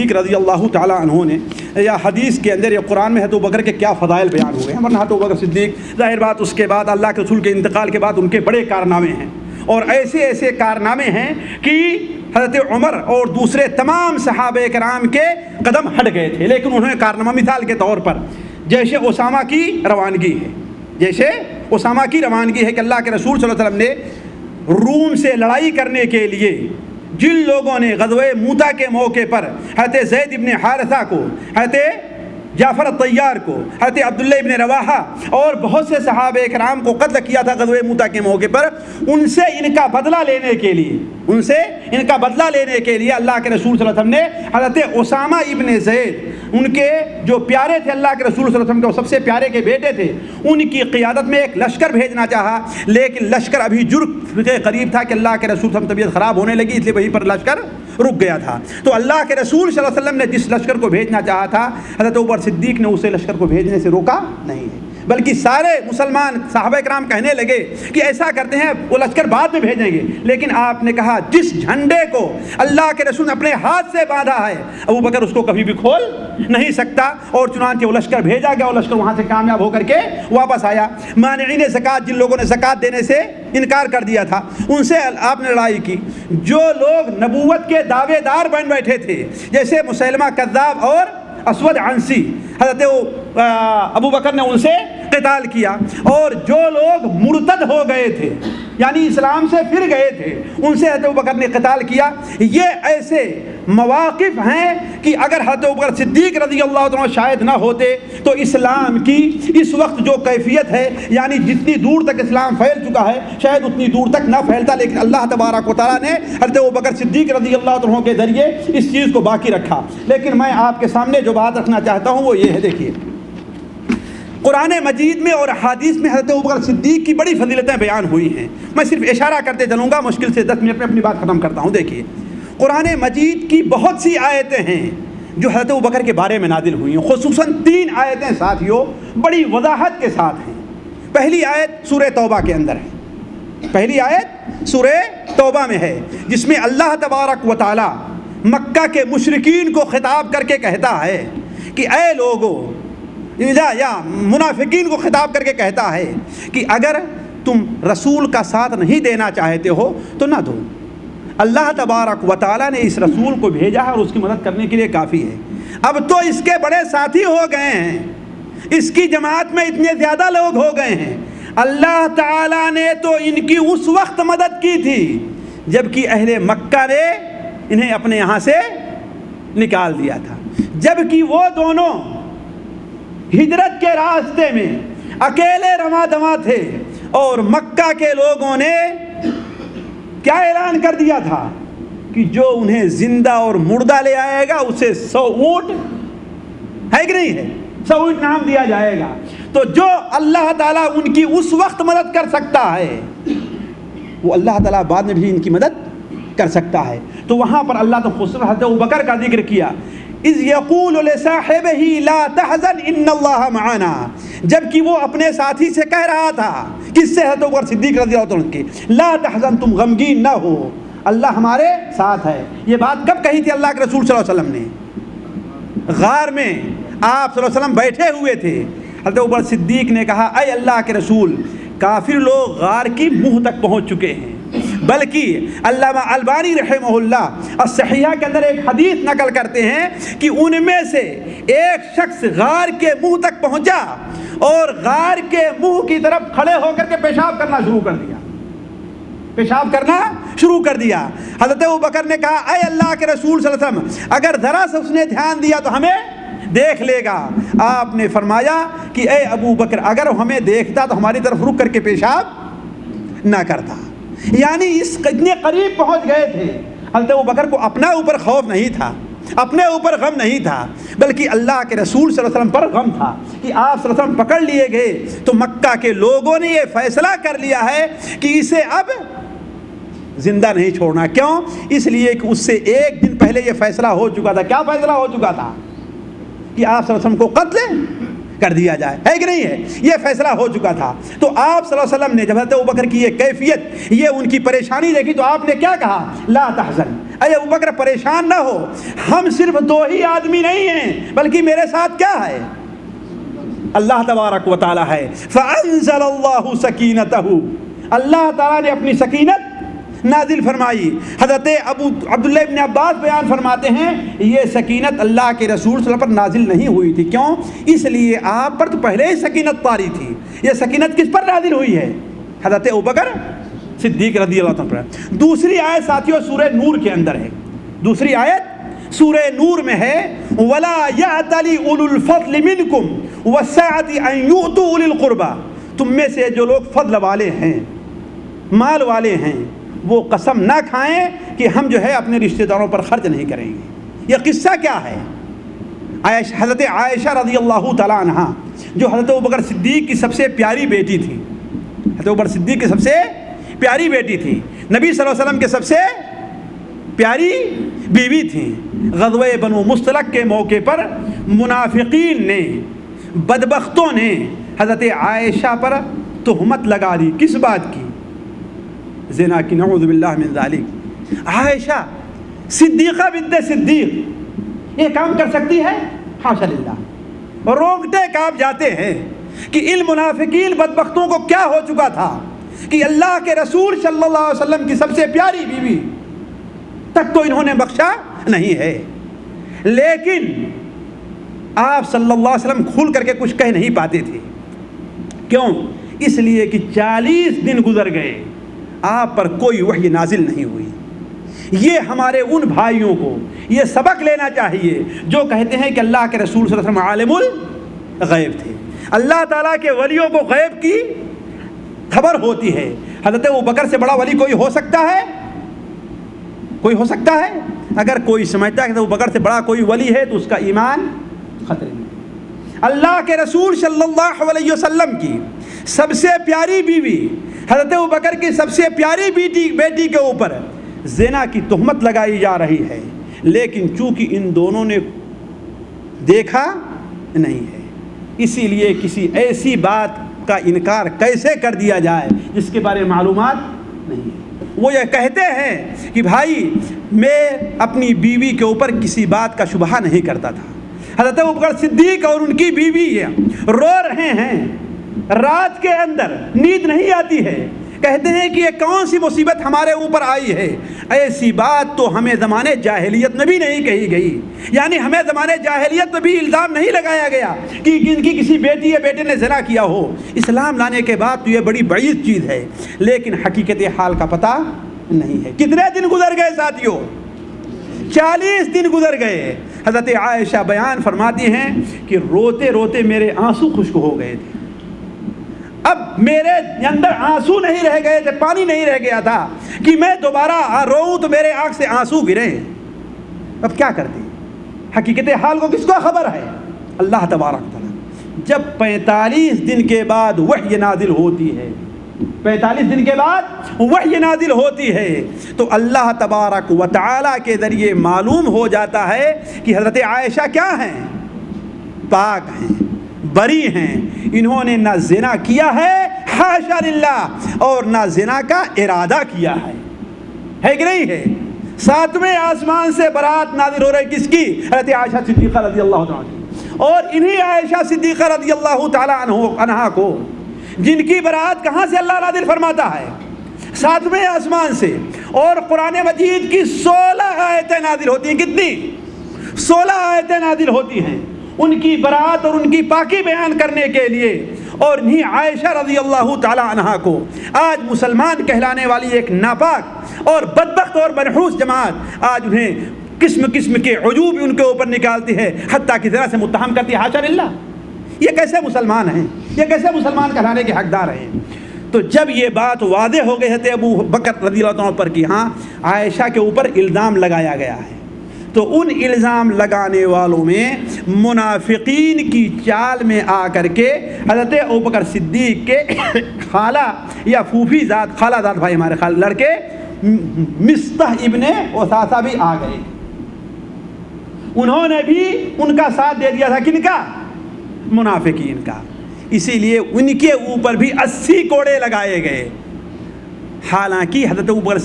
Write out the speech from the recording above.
صدیق رضی اللہ تعالیٰ عنہ نے یا حدیث کے اندر یا قرآن میں حضرت ابوبکر کے کیا فضائل بیان ہوئے ہیں، ورنہ حضرت ابوبکر صدیق ظاہر بات اس کے بعد اللہ کے رسول کے انتقال کے بعد ان کے بڑے کارنامے ہیں، اور ایسے ایسے کارنامے ہیں کہ حضرت عمر اور دوسرے تمام صحابہ کرام کے قدم ہٹ گئے تھے، لیکن انہوں نے کارنامہ مثال کے طور پر جیسے اسامہ کی روانگی ہے، جیسے اسامہ کی روانگی ہے کہ اللہ کے رسول صلی اللہ علیہ وسلم نے روم سے لڑائی کرنے کے لیے جن لوگوں نے غزوہ موتا کے موقع پر حضرت زید ابن حارثہ کو، حضرت جعفر الطیار کو، حضرت عبداللہ ابن رواحہ اور بہت سے صحابہ کرام کو قتل کیا تھا غزوہ موتا کے موقع پر، ان سے ان کا بدلہ لینے کے لیے اللہ کے رسول صلی اللہ علیہ وسلم نے حضرت اسامہ ابن زید، ان کے جو پیارے تھے اللہ کے رسول صلی اللہ علیہ وسلم کے سب سے پیارے کے بیٹے تھے، ان کی قیادت میں ایک لشکر بھیجنا چاہا، لیکن لشکر ابھی جرف کے قریب تھا کہ اللہ کے رسول صلی اللہ علیہ وسلم طبیعت خراب ہونے لگی، اس لیے وہیں پر لشکر رک گیا تھا۔ تو اللہ کے رسول صلی اللہ علیہ وسلم نے جس لشکر کو بھیجنا چاہا تھا، حضرت عمر صدیق نے اسے لشکر کو بھیجنے سے روکا نہیں ہے، بلکہ سارے مسلمان صحابہ کرام کہنے لگے کہ ایسا کرتے ہیں وہ لشکر بعد میں بھیجیں گے، لیکن آپ نے کہا جس جھنڈے کو اللہ کے رسول نے اپنے ہاتھ سے باندھا ہے ابوبکر اس کو کبھی بھی کھول نہیں سکتا، اور چنانچہ وہ لشکر بھیجا گیا اور لشکر وہاں سے کامیاب ہو کر کے واپس آیا۔ مانعین زکوٰۃ، جن لوگوں نے زکوٰۃ دینے سے انکار کر دیا تھا، ان سے آپ نے لڑائی کی۔ جو لوگ نبوت کے دعوے دار بن بیٹھے تھے جیسے مسیلمہ کذاب اور اسود عنسی، حضرت ابوبکر نے ان سے قتال کیا، اور جو لوگ مرتد ہو گئے تھے یعنی اسلام سے پھر گئے تھے، ان سے حضرت ابوبکر نے قتال کیا۔ یہ ایسے مواقف ہیں کہ اگر حضرت ابوبکر صدیق رضی اللہ عنہ شاید نہ ہوتے تو اسلام کی اس وقت جو کیفیت ہے، یعنی جتنی دور تک اسلام پھیل چکا ہے شاید اتنی دور تک نہ پھیلتا، لیکن اللہ تبارک و تعالیٰ نے حضرت ابوبکر صدیق رضی اللہ عنہ کے ذریعے اس چیز کو باقی رکھا۔ لیکن میں آپ کے سامنے جو بات رکھنا چاہتا ہوں وہ یہ ہے، دیکھیے قرآن مجید میں اور احادیث میں حضرت ابوبکر صدیق کی بڑی فضیلتیں بیان ہوئی ہیں، میں صرف اشارہ کرتے چلوں گا، مشکل سے 10 منٹ میں اپنی بات ختم کرتا ہوں۔ دیکھیے قرآن مجید کی بہت سی آیتیں ہیں جو حضرت ابوبکر کے بارے میں نازل ہوئی ہیں، خصوصاً 3 آیتیں ساتھیوں بڑی وضاحت کے ساتھ ہیں۔ پہلی آیت سورہ توبہ کے اندر ہے، پہلی آیت سورہ توبہ میں ہے، جس میں اللہ تبارک و تعالی مکہ کے مشرکین کو خطاب کر کے کہتا ہے کہ اے لوگو، یا منافقین کو خطاب کر کے کہتا ہے کہ اگر تم رسول کا ساتھ نہیں دینا چاہتے ہو تو نہ دو، اللہ تبارک و تعالیٰ نے اس رسول کو بھیجا ہے اور اس کی مدد کرنے کے لیے کافی ہے۔ اب تو اس کے بڑے ساتھی ہو گئے ہیں، اس کی جماعت میں اتنے زیادہ لوگ ہو گئے ہیں، اللہ تعالیٰ نے تو ان کی اس وقت مدد کی تھی جبکہ اہل مکہ نے انہیں اپنے یہاں سے نکال دیا تھا، جبکہ وہ دونوں ہجرت کے راستے میں اکیلے رواں دواں تھے، اور مکہ کے لوگوں نے کیا اعلان کر دیا تھا کہ جو انہیں زندہ اور مردہ لے آئے گا اسے 100 اونٹ ہے کہ نہیں ہے، 100 اونٹ نام دیا جائے گا۔ تو جو اللہ تعالیٰ ان کی اس وقت مدد کر سکتا ہے وہ اللہ تعالیٰ بعد میں بھی ان کی مدد کر سکتا ہے۔ تو وہاں پر اللہ تو خصوصاً حضرت ابوبکر کا ذکر کیا، اذ یقول لصاحبہ لا تحزن ان اللہ معنا، جبکہ وہ اپنے ساتھی سے کہہ رہا تھا، کس سے؟ حضرت ابوبکر صدیق رضی اللہ عنہ کی، لا تحزن، تم غمگین نہ ہو، اللہ ہمارے ساتھ ہے۔ یہ بات کب کہی تھی اللہ کے رسول صلی اللہ علیہ وسلم نے؟ غار میں آپ صلی اللہ علیہ وسلم بیٹھے ہوئے تھے، حضرت ابوبکر صدیق نے کہا اے اللہ کے رسول، کافر لوگ غار کی منہ تک پہنچ چکے ہیں، بلکہ علامہ البانی رحمہ اللہ الصحیحہ کے اندر ایک حدیث نقل کرتے ہیں کہ ان میں سے ایک شخص غار کے منہ تک پہنچا اور غار کے منہ کی طرف کھڑے ہو کر کے پیشاب کرنا شروع کر دیا۔ حضرت ابوبکر نے کہا اے اللہ کے رسول صلی اللہ علیہ وسلم، اگر ذرا سا اس نے دھیان دیا تو ہمیں دیکھ لے گا۔ آپ نے فرمایا کہ اے ابوبکر، اگر ہمیں دیکھتا تو ہماری طرف رک کر کے پیشاب نہ کرتا، یعنی اس اتنے قریب پہنچ گئے تھے۔ حضرت ابوبکر کو اپنا اوپر خوف نہیں تھا، اپنے اوپر غم نہیں تھا، بلکہ اللہ کے رسول صلی اللہ علیہ وسلم پر غم تھا کہ آپ صلی اللہ علیہ وسلم پکڑ لیے گئے تو مکہ کے لوگوں نے یہ فیصلہ کر لیا ہے کہ اسے اب زندہ نہیں چھوڑنا۔ کیوں؟ اس لیے کہ اس سے ایک دن پہلے یہ فیصلہ ہو چکا تھا۔ کیا فیصلہ ہو چکا تھا؟ کہ آپ صلی اللہ علیہ وسلم کو قتل کر دیا جائے، ہے کہ نہیں ہے؟ یہ فیصلہ ہو چکا تھا۔ تو آپ صلی اللہ علیہ وسلم نے جب حضرت ابوبکر کی یہ کیفیت، یہ ان کی پریشانی دیکھی تو آپ نے کیا کہا؟ لا تحزن، اے ابو بکر پریشان نہ ہو، ہم صرف 2 ہی آدمی نہیں ہیں بلکہ میرے ساتھ کیا ہے؟ اللہ تبارک و تعالی ہے۔ فَأَنزَلَ اللَّهُ سَكِينَتَهُ، اللہ تعالیٰ نے اپنی سکینت نازل فرمائی۔ حضرت عبداللہ ابن عباس بیان فرماتے ہیں یہ سکینت اللہ کے رسول صلی اللہ علیہ وسلم پر نازل نہیں ہوئی تھی۔ کیوں؟ اس لیے آپ پر تو پہلے ہی سکینت طاری تھی۔ یہ سکینت کس پر نازل ہوئی ہے؟ حضرت ابوبکر صدیق رضی اللہ عنہ پر۔ دوسری آیت ساتھیوں سورہ نور کے اندر ہے، دوسری آیت سورہ نور میں ہے وَلَا يَأْتَلِ أُولُو الْفَضْلِ مِنْكُمْ وَالسَّعَةِ أَنْ يُؤْتُوا أُولِي الْقُرْبَى، تم میں سے جو لوگ فضل والے ہیں، مال والے ہیں، وہ قسم نہ کھائیں کہ ہم جو ہے اپنے رشتہ داروں پر خرچ نہیں کریں گے۔ یہ قصہ کیا ہے؟ حضرت عائشہ رضی اللہ تعالیٰ عنہ جو حضرت ابوبکر صدیق کی سب سے پیاری بیٹی تھی، حضرت ابوبکر صدیق کی سب سے پیاری بیٹی تھی، نبی صلی اللہ علیہ وسلم کے سب سے پیاری بیوی تھی۔ غزوہ بنو مستلق کے موقع پر منافقین نے، بدبختوں نے حضرت عائشہ پر تہمت لگا دی۔ کس بات کی؟ زنا کی، نعوذ باللہ من ذالک۔ عائشہ صدیقہ بنت صدیق یہ کام کر سکتی ہے؟ حاشا للہ۔ روکتے کام جاتے ہیں کہ ان منافقین بدبختوں کو کیا ہو چکا تھا کہ اللہ کے رسول صلی اللہ علیہ وسلم کی سب سے پیاری بیوی تک تو انہوں نے بخشا نہیں ہے، لیکن آپ صلی اللہ علیہ وسلم کھل کر کے کچھ کہہ نہیں پاتے تھے۔ کیوں؟ اس لیے کہ 40 دن گزر گئے، آپ پر کوئی وحی نازل نہیں ہوئی۔ یہ ہمارے ان بھائیوں کو یہ سبق لینا چاہیے جو کہتے ہیں کہ اللہ کے رسول صلی اللہ علیہ وسلم عالم الغیب تھے، اللہ تعالیٰ کے ولیوں کو غیب کی خبر ہوتی ہے۔ حضرت ابوبکر سے بڑا ولی کوئی ہو سکتا ہے؟ کوئی ہو سکتا ہے؟ اگر کوئی سمجھتا ہے کہ ابوبکر سے بڑا کوئی ولی ہے تو اس کا ایمان خطرے میں۔ اللہ کے رسول صلی اللہ علیہ وسلم کی سب سے پیاری بیوی حضرت ابوبکر کی سب سے پیاری بیٹی کے اوپر زنا کی تہمت لگائی جا رہی ہے، لیکن چونکہ ان دونوں نے دیکھا نہیں ہے، اسی لیے کسی ایسی بات کا انکار کیسے کر دیا جائے جس کے بارے میں معلومات نہیں ہے۔ وہ یہ کہتے ہیں کہ بھائی میں اپنی بیوی کے اوپر کسی بات کا شبہ نہیں کرتا تھا۔ حضرت ابوبکر صدیق اور ان کی بیوی رو رہے ہیں، رات کے اندر نیند نہیں آتی ہے، کہتے ہیں کہ یہ کون سی مصیبت ہمارے اوپر آئی ہے، ایسی بات تو ہمیں زمانے جاہلیت میں بھی نہیں کہی گئی، یعنی ہمیں زمانے جاہلیت میں بھی الزام نہیں لگایا گیا کہ ان کی کسی بیٹی یا بیٹے نے زنا کیا ہو۔ اسلام لانے کے بعد تو یہ بڑی بعید چیز ہے، لیکن حقیقت حال کا پتہ نہیں ہے۔ کتنے دن گزر گئے ساتھیوں؟ 40 دن گزر گئے۔ حضرت عائشہ بیان فرماتی ہیں کہ روتے روتے میرے آنسو خشک ہو گئے تھے، اب میرے اندر آنسو نہیں رہ گئے تھے، پانی نہیں رہ گیا تھا کہ میں دوبارہ روؤں تو میرے آنکھ سے آنسو گریں۔ اب کیا کرتی؟ حقیقت حال کو کس کو خبر ہے؟ اللہ تبارک تعالیٰ۔ جب 45 دن کے بعد وحی نازل ہوتی ہے، 45 دن کے بعد وحی نازل ہوتی ہے تو اللہ تبارک و تعالیٰ کے ذریعے معلوم ہو جاتا ہے کہ حضرت عائشہ کیا ہیں؟ پاک ہیں، بری ہیں، انہوں نے نہ زنا کیا ہے حاشا للہ اور نہ زنا کا ارادہ کیا ہے کہ نہیں ہے؟ 7ویں آسمان سے برات نازل ہو رہی کس کی؟ حضرت عائشہ صدیقہ رضی اللہ تعالیٰ عنہ، اور انہی عائشہ صدیقہ رضی اللہ تعالیٰ عنہا کو جن کی برات کہاں سے اللہ نازل فرماتا ہے؟ 7ویں آسمان سے، اور قرآن مجید کی 16 آیتیں نازل ہوتی ہیں۔ کتنی؟ 16 آیتیں نازل ہوتی ہیں ان کی برات اور ان کی پاکی بیان کرنے کے لیے۔ اور انہی عائشہ رضی اللہ تعالی عنہا کو آج مسلمان کہلانے والی ایک ناپاک اور بدبخت اور منحوس جماعت آج انہیں قسم قسم کے عجوب ان کے اوپر نکالتی ہے، حتیٰ کہ ذرا سے متہم کرتی ہے۔ حاشا للہ، یہ کیسے مسلمان ہیں؟ یہ کیسے مسلمان کہلانے کے حقدار ہیں؟ تو جب یہ بات واضح ہو گئی ہے ابو بکر رضی اللہ عنہ پر کہ ہاں عائشہ کے اوپر الزام لگایا گیا ہے، تو ان الزام لگانے والوں میں منافقین کی چال میں آ کر کے حضرت ابوبکر صدیق کے خالہ یا پھوپھی ذات، خالہ ذات بھائی ہمارے خال لڑکے مصطح ابن اثاثہ بھی آ گئے، انہوں نے بھی ان کا ساتھ دے دیا تھا۔ کن کا؟ منافقین کا۔ اسی لیے ان کے اوپر بھی 80 کوڑے لگائے گئے، حالانکہ حضرت ابوبکر